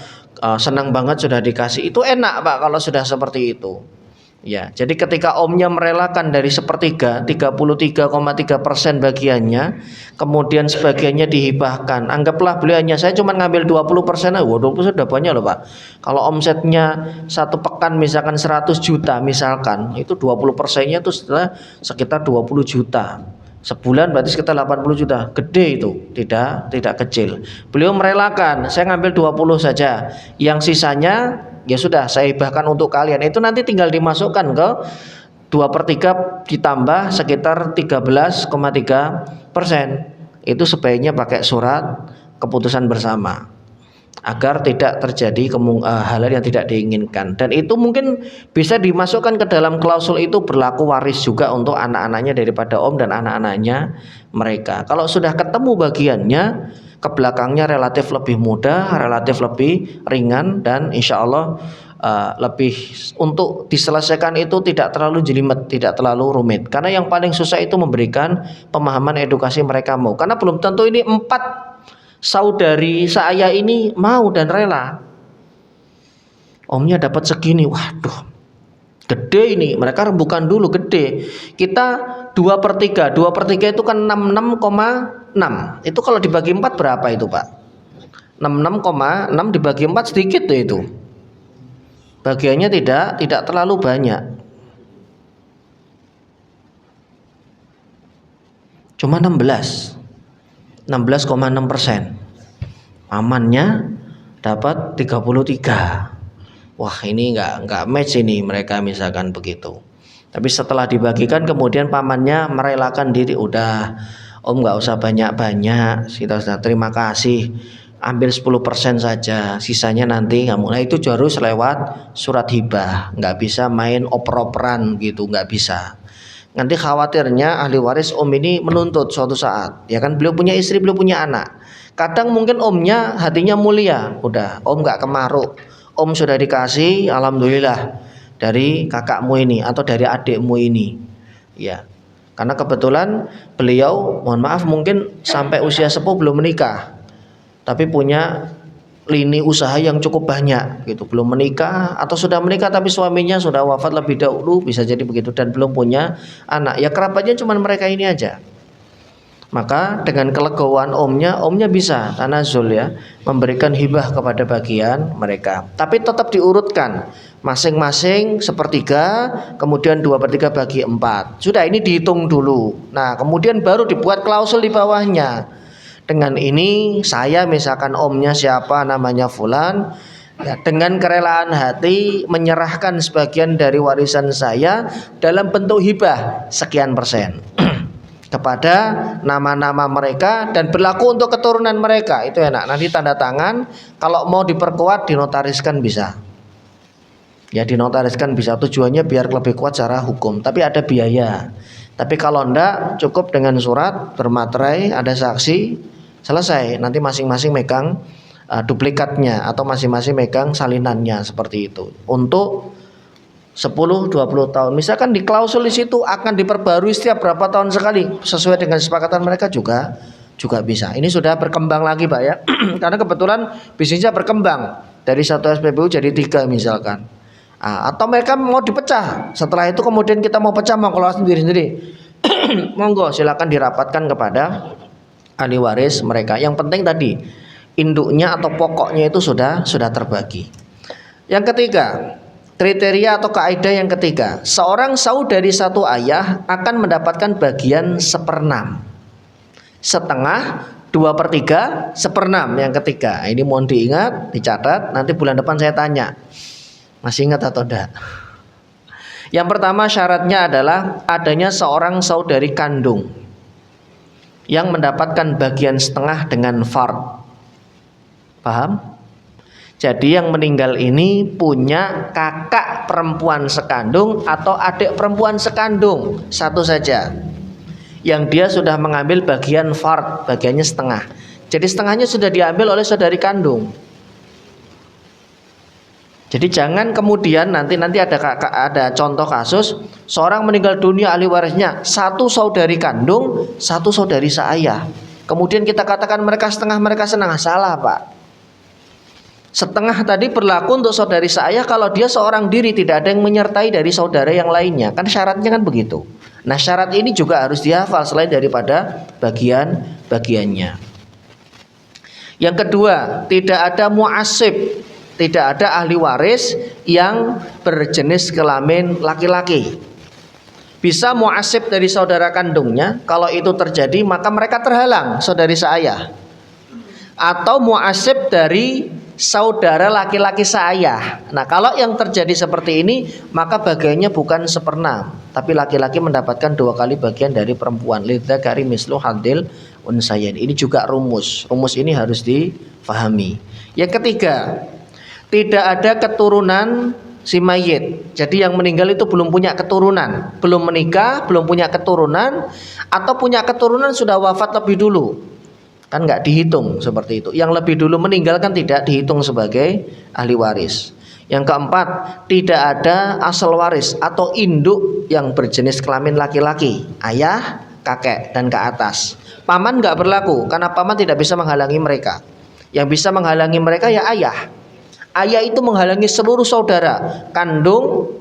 Speaker 1: senang banget sudah dikasih. Itu enak Pak kalau sudah seperti itu. Ya, jadi ketika omnya merelakan dari 1/3, 33,3% bagiannya, kemudian sebagiannya dihibahkan. Anggaplah beliau hanya saya cuma ngambil 20%, 20% sudah banyak loh Pak. Kalau omsetnya 1 pekan misalkan 100 juta misalkan, itu 20%-nya itu sekitar 20 juta. Sebulan berarti sekitar 80 juta. Gede itu, tidak kecil. Beliau merelakan, saya ngambil 20 saja. Yang sisanya ya sudah saya hibahkan untuk kalian. Itu nanti tinggal dimasukkan ke 2/3 ditambah sekitar 13,3%. Itu sebaiknya pakai surat keputusan bersama agar tidak terjadi hal-hal yang tidak diinginkan. Dan itu mungkin bisa dimasukkan ke dalam klausul itu berlaku waris juga untuk anak-anaknya daripada om dan anak-anaknya mereka. Kalau sudah ketemu bagiannya, ke belakangnya relatif lebih mudah, relatif lebih ringan, dan insya Allah lebih untuk diselesaikan itu tidak terlalu jelimet, tidak terlalu rumit. Karena yang paling susah itu memberikan pemahaman edukasi mereka mau. Karena belum tentu ini 4 saudari seayah ini mau dan rela. Omnya dapat segini, waduh gede ini, mereka rembukan dulu gede. Kita 2/3 itu kan 66,6. Itu kalau dibagi 4 berapa itu Pak? 66,6 dibagi 4 sedikit tuh itu. Bagiannya tidak terlalu banyak. Cuma 16,6%. Pamannya dapat 33. Wah, ini enggak match ini mereka misalkan begitu. Tapi setelah dibagikan kemudian pamannya merelakan diri, udah Om enggak usah banyak-banyak, kita sudah terima kasih. Ambil 10% saja, sisanya nanti kamu. Nah, itu harus lewat surat hibah, enggak bisa main oper-operan gitu, enggak bisa. Nanti khawatirnya ahli waris om ini menuntut suatu saat, ya kan, beliau punya istri, beliau punya anak. Kadang mungkin omnya hatinya mulia, udah om nggak kemaruk, om sudah dikasih, alhamdulillah, dari kakakmu ini atau dari adikmu ini, ya. Karena kebetulan beliau, mohon maaf, mungkin sampai usia sepuh belum menikah, tapi punya lini usaha yang cukup banyak gitu, belum menikah atau sudah menikah tapi suaminya sudah wafat lebih dahulu, bisa jadi begitu, dan belum punya anak, ya kerabatnya cuma mereka ini aja. Maka dengan kelegoan omnya bisa tanazul, ya, memberikan hibah kepada bagian mereka, tapi tetap diurutkan masing-masing sepertiga, kemudian 2/3 bagi 4. Sudah, ini dihitung dulu. Nah kemudian baru dibuat klausul di bawahnya. Dengan ini saya, misalkan omnya siapa, namanya Fulan, ya, dengan kerelaan hati menyerahkan sebagian dari warisan saya dalam bentuk hibah sekian persen kepada nama-nama mereka, dan berlaku untuk keturunan mereka. Itu enak, nanti tanda tangan, kalau mau diperkuat dinotariskan bisa, ya, dinotariskan bisa, tujuannya biar lebih kuat secara hukum, tapi ada biaya. Tapi kalau enggak, cukup dengan surat bermaterai, ada saksi, selesai. Nanti masing-masing megang duplikatnya atau masing-masing megang salinannya, seperti itu. Untuk 10-20 tahun. Misalkan di klausul di situ akan diperbarui setiap berapa tahun sekali sesuai dengan kesepakatan mereka, juga bisa. Ini sudah berkembang lagi, Pak, ya. Karena kebetulan bisnisnya berkembang dari 1 SPBU jadi 3 misalkan. Atau mereka mau dipecah. Setelah itu kemudian kita mau pecah, mau kelola sendiri-sendiri. Monggo silakan dirapatkan kepada ahli waris mereka. Yang penting tadi induknya atau pokoknya itu sudah terbagi. Yang ketiga, kriteria atau kaidah yang ketiga, seorang saudari satu ayah akan mendapatkan bagian 1/6, setengah, 2/3, 1/6. Yang ketiga, ini mohon diingat, dicatat, nanti bulan depan saya tanya, masih ingat atau tidak. Yang pertama syaratnya adalah adanya seorang saudari kandung yang mendapatkan bagian setengah dengan fard. Paham? Jadi yang meninggal ini punya kakak perempuan sekandung atau adik perempuan sekandung satu saja, yang dia sudah mengambil bagian fard, bagiannya setengah. Jadi setengahnya sudah diambil oleh saudari kandung. Jadi jangan kemudian nanti ada contoh kasus seorang meninggal dunia, ahli warisnya 1 saudari kandung, 1 saudari seayah. Kemudian kita katakan mereka setengah, mereka setengah. Salah, Pak. Setengah tadi berlaku untuk saudari seayah kalau dia seorang diri, tidak ada yang menyertai dari saudara yang lainnya. Kan syaratnya kan begitu. Nah syarat ini juga harus dihafal selain daripada bagian-bagiannya. Yang kedua, tidak ada mu'asib, tidak ada ahli waris yang berjenis kelamin laki-laki. Bisa mu'asib dari saudara kandungnya, kalau itu terjadi maka mereka terhalang, saudari seayah. Atau mu'asib dari saudara laki-laki seayah. Nah kalau yang terjadi seperti ini, maka bagiannya bukan 1/6, tapi laki-laki mendapatkan 2 kali bagian dari perempuan. Lidzakari mislu hadzil unsayain. Ini juga rumus ini harus difahami. Yang ketiga, tidak ada keturunan si mayit. Jadi yang meninggal itu belum punya keturunan, belum menikah, belum punya keturunan, atau punya keturunan sudah wafat lebih dulu. Kan nggak dihitung seperti itu. Yang lebih dulu meninggal kan tidak dihitung sebagai ahli waris. Yang keempat, tidak ada asal waris atau induk yang berjenis kelamin laki-laki, ayah, kakek, dan ke atas. Paman nggak berlaku karena paman tidak bisa menghalangi mereka. Yang bisa menghalangi mereka ya ayah. Ayah itu menghalangi seluruh saudara kandung,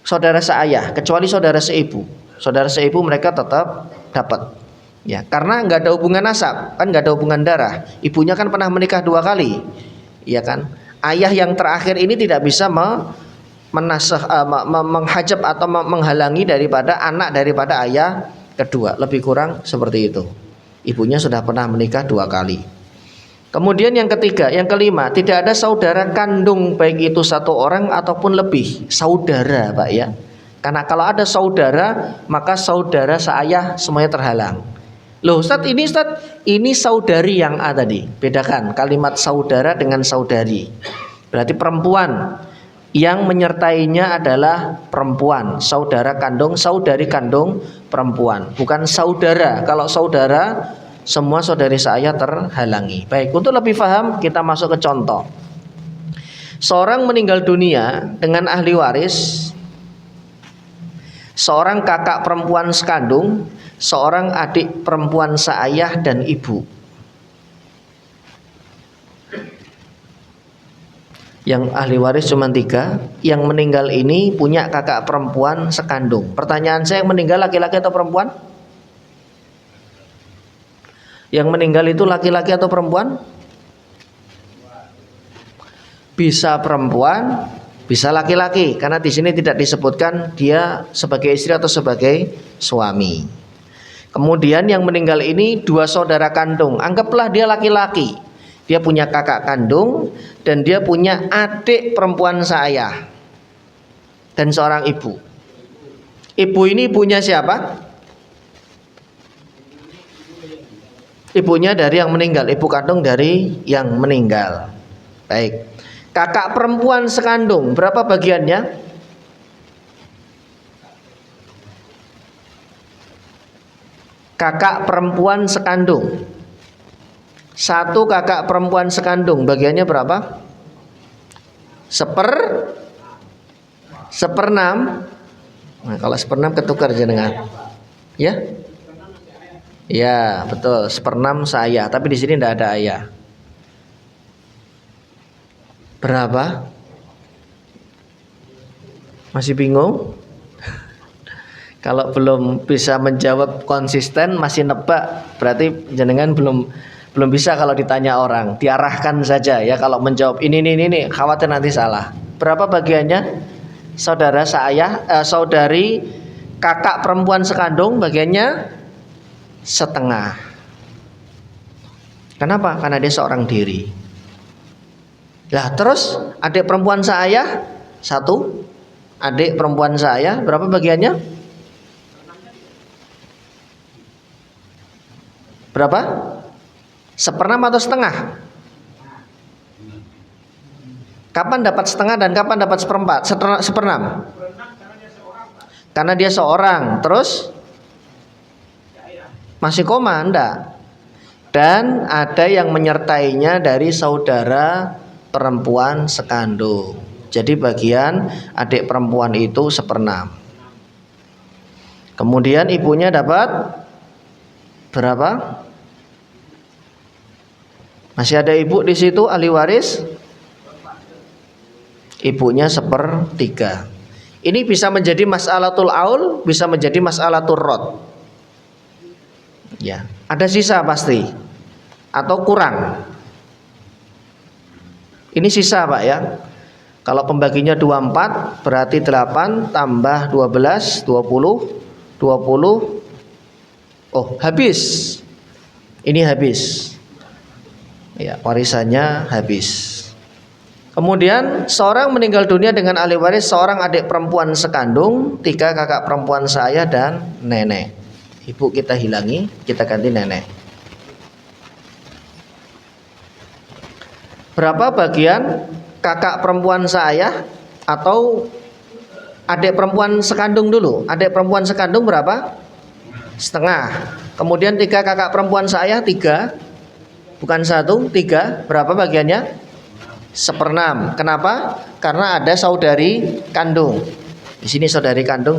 Speaker 1: saudara seayah, kecuali saudara seibu. Saudara seibu mereka tetap dapat. Ya, karena nggak ada hubungan nasab, kan nggak ada hubungan darah. Ibunya kan pernah menikah 2 kali, ya kan. Ayah yang terakhir ini tidak bisa menghajab atau menghalangi daripada anak daripada ayah kedua. Lebih kurang seperti itu. Ibunya sudah pernah menikah 2 kali. Kemudian yang ketiga, yang kelima, tidak ada saudara kandung baik itu 1 orang ataupun lebih. Saudara, Pak, ya. Karena kalau ada saudara, maka saudara seayah semuanya terhalang. Loh Ustaz, ini saudari yang A tadi. Bedakan kalimat saudara dengan saudari. Berarti perempuan Yang menyertainya adalah perempuan, saudara kandung, saudari kandung perempuan, bukan saudara. Kalau saudara, semua saudari saya terhalangi. Baik, untuk lebih paham kita masuk ke contoh. Seorang meninggal dunia dengan ahli waris, seorang kakak perempuan sekandung, seorang adik perempuan seayah dan ibu. Yang ahli waris cuma 3. Yang meninggal ini punya kakak perempuan sekandung. Pertanyaan saya, yang meninggal laki-laki atau perempuan? Yang meninggal itu laki-laki atau perempuan? Bisa perempuan, bisa laki-laki, karena di sini tidak disebutkan dia sebagai istri atau sebagai suami. Kemudian yang meninggal ini 2 saudara kandung. Anggaplah dia laki-laki. Dia punya kakak kandung dan dia punya adik perempuan seayah dan seorang ibu. Ibu ini ibunya siapa? Ibunya dari yang meninggal, ibu kandung dari yang meninggal. Baik. Kakak perempuan sekandung, berapa bagiannya? Kakak perempuan sekandung. 1 kakak perempuan sekandung, bagiannya berapa? 1/6. Nah, kalau 1/6 ketukar jenengan. Ya? Ya, betul. 1/6 seayah, tapi di sini tidak ada ayah. Berapa? Masih bingung? Kalau belum bisa menjawab konsisten, masih nebak, berarti jenengan belum bisa. Kalau ditanya orang, diarahkan saja ya. Kalau menjawab ini, khawatir nanti salah. Berapa bagiannya? Saudara seayah, saudari kakak perempuan sekandung, bagiannya 1/2. Kenapa? Karena dia seorang diri. Lah terus adik perempuan seayah 1. Adik perempuan seayah berapa bagiannya? Berapa? 1/6 atau setengah? Kapan dapat setengah dan kapan dapat 1/4? 1/6. Karena dia seorang. Terus masih koma? Enggak. Dan ada yang menyertainya dari saudara perempuan sekandung. Jadi bagian adik perempuan itu 1/6. Kemudian ibunya dapat berapa? Masih ada ibu di situ ahli waris? Ibunya 1/3. Ini bisa menjadi mas'alatul aul, bisa menjadi mas'alatul rod. Ya, ada sisa pasti atau kurang. Ini sisa, Pak ya. Kalau pembaginya 24 berarti 8 tambah 12 20. Oh, habis. Ini habis. Ya, warisannya habis. Kemudian seorang meninggal dunia dengan ahli waris seorang adik perempuan sekandung, 3 kakak perempuan saya dan nenek. Ibu kita hilangi, kita ganti nenek. Berapa bagian kakak perempuan saya atau adik perempuan sekandung dulu? Adik perempuan sekandung berapa? 1/2. Kemudian 3 kakak perempuan saya, 3. Bukan 1, 3. Berapa bagiannya? 1/6. Kenapa? Karena ada saudari kandung. Di sini saudari kandung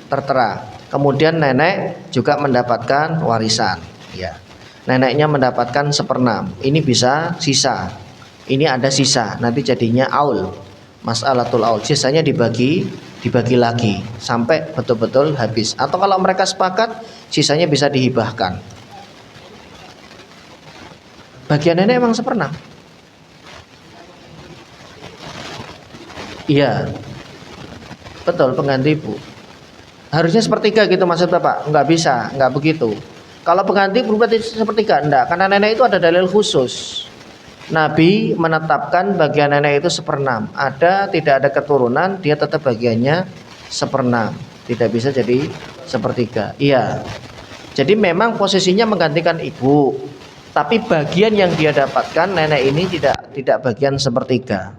Speaker 1: tertera. Kemudian nenek juga mendapatkan warisan. Ya, neneknya mendapatkan 1/6. Ini bisa sisa. Ini ada sisa. Nanti jadinya aul. Mas'alatul aul. Sisanya dibagi lagi sampai betul-betul habis. Atau kalau mereka sepakat, sisanya bisa dihibahkan. Bagian nenek emang 1/6. Iya, betul, pengganti ibu. Harusnya 1/3 gitu maksud Bapak? Enggak bisa, enggak begitu. Kalau pengganti berarti 1/3, enggak. Karena nenek itu ada dalil khusus. Nabi menetapkan bagian nenek itu 1/6. Tidak ada keturunan, dia tetap bagiannya 1/6. Tidak bisa jadi 1/3. Iya. Jadi memang posisinya menggantikan ibu. Tapi bagian yang dia dapatkan nenek ini tidak bagian 1/3.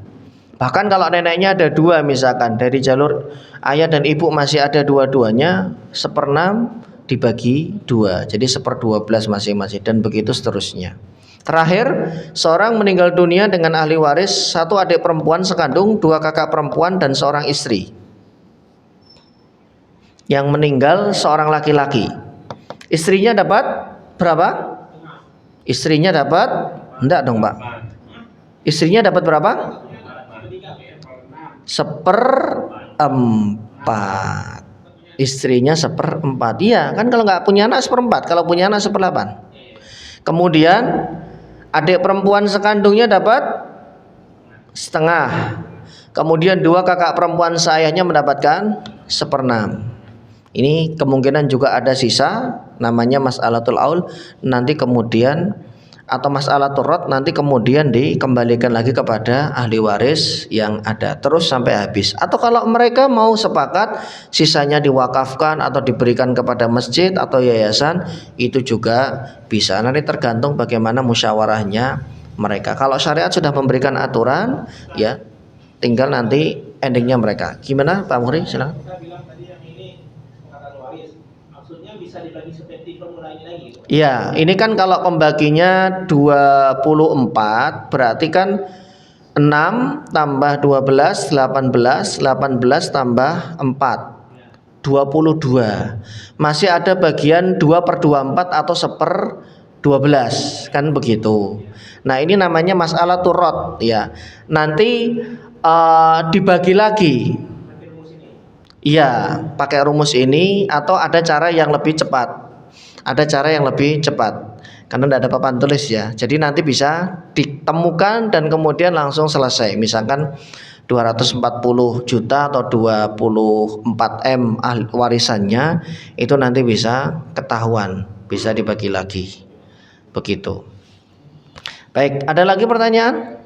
Speaker 1: Bahkan kalau neneknya ada dua, misalkan dari jalur ayah dan ibu masih ada dua-duanya, 1/6 dibagi dua, jadi 1/12 masing-masing, dan begitu seterusnya. Terakhir, seorang meninggal dunia dengan ahli waris, 1 adik perempuan sekandung, 2 kakak perempuan, dan seorang istri. Yang meninggal seorang laki-laki. Istrinya dapat berapa? Istrinya dapat, enggak dong Pak. Istrinya dapat berapa? 1/4. Istrinya 1/4. Iya kan, kalau nggak punya anak 1/4, kalau punya anak 1/8. Kemudian adik perempuan sekandungnya dapat setengah. Kemudian 2 kakak perempuan seayahnya mendapatkan 1/6. Ini kemungkinan juga ada sisa, namanya mas'alatul aul, nanti kemudian, atau mas'alatul rad, nanti kemudian dikembalikan lagi kepada ahli waris yang ada terus sampai habis. Atau kalau mereka mau sepakat sisanya diwakafkan atau diberikan kepada masjid atau yayasan, itu juga bisa. Nanti tergantung bagaimana musyawarahnya mereka. Kalau syariat sudah memberikan aturan, ya tinggal nanti endingnya mereka. Gimana Pak Muhri? Silakan. Ya, ini kan kalau pembaginya 24, berarti kan 6 tambah 12, 18, 18 tambah 4, 22. Masih ada bagian 2/24 atau 1/12, kan begitu. Nah, ini namanya masalah turot ya. Nanti dibagi lagi. Iya, pakai rumus ini, atau ada cara yang lebih cepat. Ada cara yang lebih cepat. Karena tidak ada papan tulis ya. Jadi nanti bisa ditemukan dan kemudian langsung selesai. Misalkan 240 juta atau 24 M warisannya, itu nanti bisa ketahuan, bisa dibagi lagi. Begitu. Baik, ada lagi pertanyaan?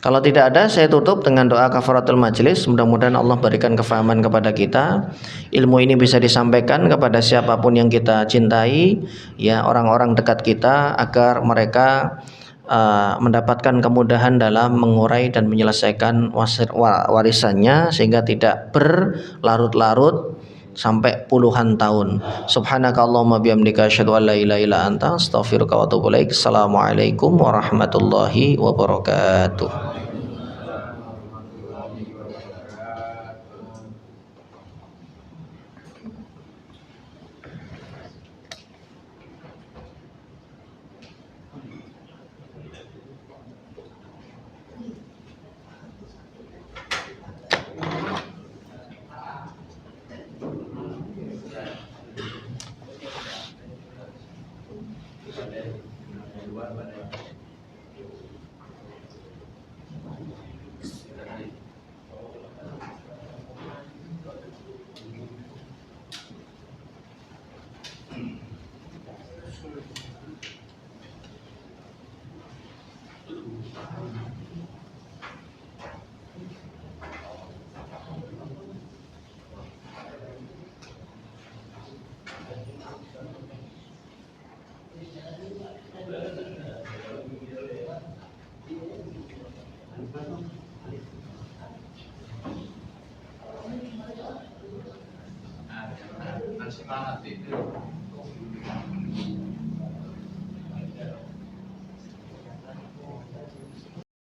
Speaker 1: Kalau tidak ada, saya tutup dengan doa kafaratul majelis. Mudah-mudahan Allah berikan kefahaman kepada kita. Ilmu ini bisa disampaikan kepada siapapun yang kita cintai, ya, orang-orang dekat kita, agar mereka mendapatkan kemudahan dalam mengurai dan menyelesaikan warisannya, sehingga tidak berlarut-larut sampai puluhan tahun. Subhanakallahumma bihamdika asyhadu an la ilaha illa anta astaghfiruka wa atubu ilaik. Assalamualaikum warahmatullahi wabarakatuh. Semangat itu.